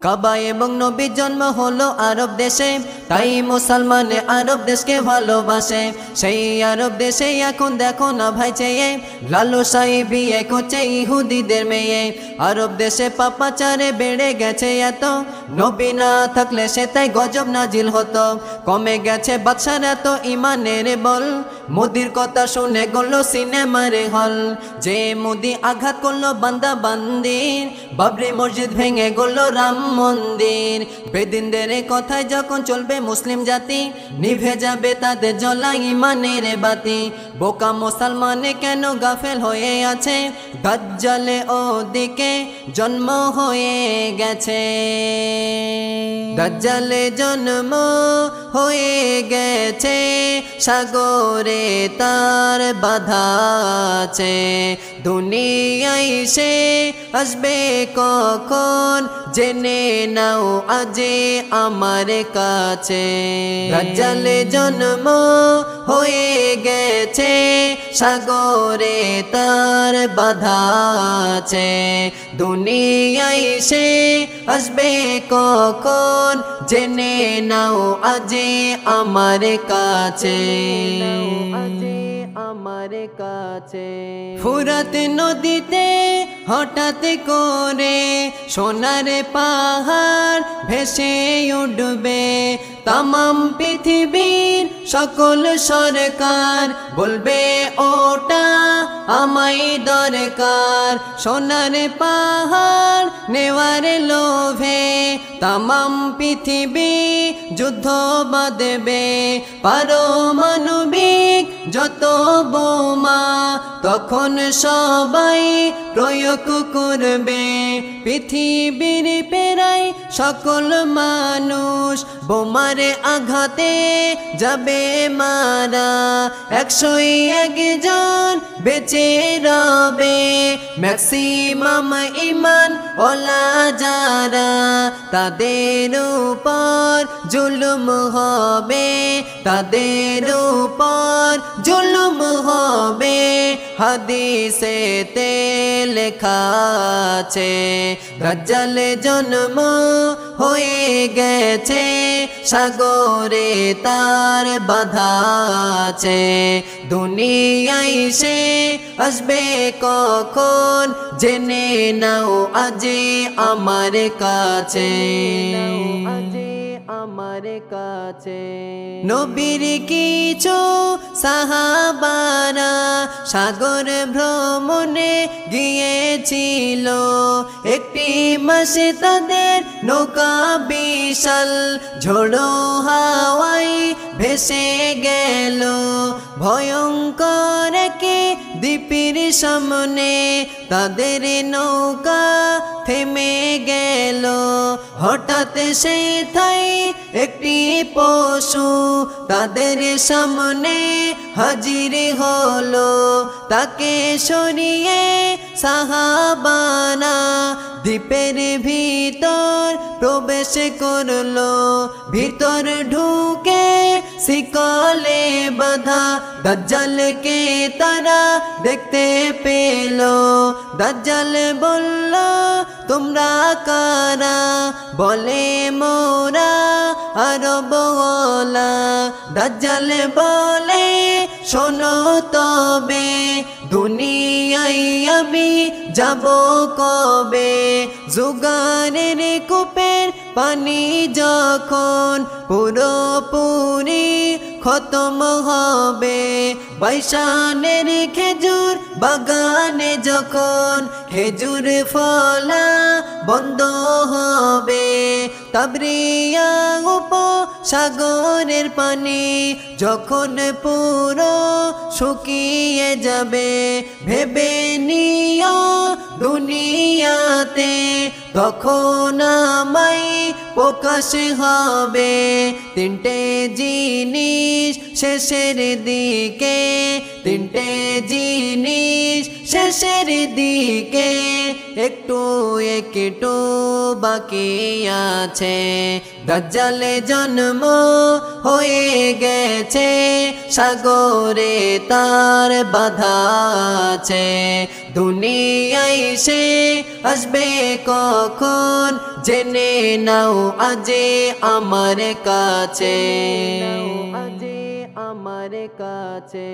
কাবা এবং নবীর জন্ম হলো আরব দেশে, তাই মুসলমানে আরব দেশকে ভালোবাসে। সেই আরব দেশে এখন দেখো না ভাই চেয়ে লালসাই বিয়ে করছে ইহুদিদের মেয়ে। আরব দেশে পাপাচারে বেড়ে গেছে এত, নবী না থাকলে সে তাই গজব নাজিল হতো। কমে গেছে বাদশার এত ইমানের বল, মোদির কথা শুনে গেল সিনেমার হল। যে মোদি আঘাত করলো বান্দা বান্দির, বাবরি মসজিদ ভেঙে গেল রাম মন্দির। বেদিনদের কথায় যখন চলবে মুসলিম জাতি, নিভে যাবে তাদের জ্বলা ইমানের বাতি। বোকা মুসলমানে কেন গাফেল হয়ে আছে, দাজ্জালে ওদিকে জন্ম হয়ে গেছে। দাজ্জালে জন্ম হয়ে গেছে, সাগরে তার বাধা আছে। দুনিয়ায় সে আসবে কখন, জেনে নাও আজে আমার কাছে। দাজ্জালে জন্ম হয়ে গেছে, সাগরে তার বাধা আছে। দুনিয়ায় সে আসবে কখন, জেনে নাও আজে আমার কাছে। আমার কাছে ফুরাত নদীতে হঠাৎ করে সোনার পাহাড় ভেসে উঠবে। তামাম পৃথিবীর সকল সরকার বলবে ওটা আমায় দরকার। সোনার পাহাড় নেওয়ার লোভে তামাম পৃথিবী যুদ্ধ বাঁধবে। পারমাণবিক যত বোমা তখন সবাই প্রয়োগ করবে। পৃথিবীর প্রায় সকল মানুষ বোমার আঘাতে যাবে মারা। 101 জন বেঁচে রবে, ম্যাক্সিমাম ঈমান ওয়ালা যারা। তাদের উপর জুলুম হবে, তাদের উপর জুলুম হবে। হাদিসেতে লেখা আছে, দাজ্জালে জন্ম হয়ে গেছে, সাগরে তার বাধা আছে। দুনিয়ায় সে আসবে কখন, জেনে নাও আজে আমার কাছে। আমার কাছে নবীর কিছু সাহাবারা সাগর ভ্রমণে গিয়েছিল। একটি মাসে তাদের নৌকা বিশাল ঝোড়ো হাওয়ায় ভেসে গেল। ভয়ঙ্কর কি দ্বীপের সামনে তাদের নৌকা থেমে গেল। হঠাৎ সেই থাই একটি পশু তাদের সামনে হাজির হলো। তাকে সরিয়ে সাহাবানা দ্বীপের ভিতর প্রবেশ করলো। ভিতর ঢুকে শিকলে বাঁধা দাজ্জালকে তারা দেখতে পেল। দাজ্জাল বলল, তোমরা কারা? বলে, মোরা আরবওয়ালা। দাজ্জাল বলে, শোনো তবে দুনিয়ায় আমি যাব কবে? জুগারের কূপের পানি যখন পুরোপুরি খতম হবে, বাইশানের খেজুর বাগানে যখন খেজুর ফলা বন্ধ হবে, তাবরিয়া উপসাগরের পানি যখন পুরো শুকিয়ে যাবে, ভেবে নিও দুনিয়াতে তখন আমায় প্রকাশ হবে। তিনটে জিনিস শেষের দিকে, তিনটে জিনিস শেষের দিকে একটু একটু বাকি আছে দাজ্জালে জন্ম হয়ে গেছে সাগরে তার বাধা আছে দুনিয়ায় সে আসবে কখন জেনে নাও আজে আমার কাছে আমার কাছে।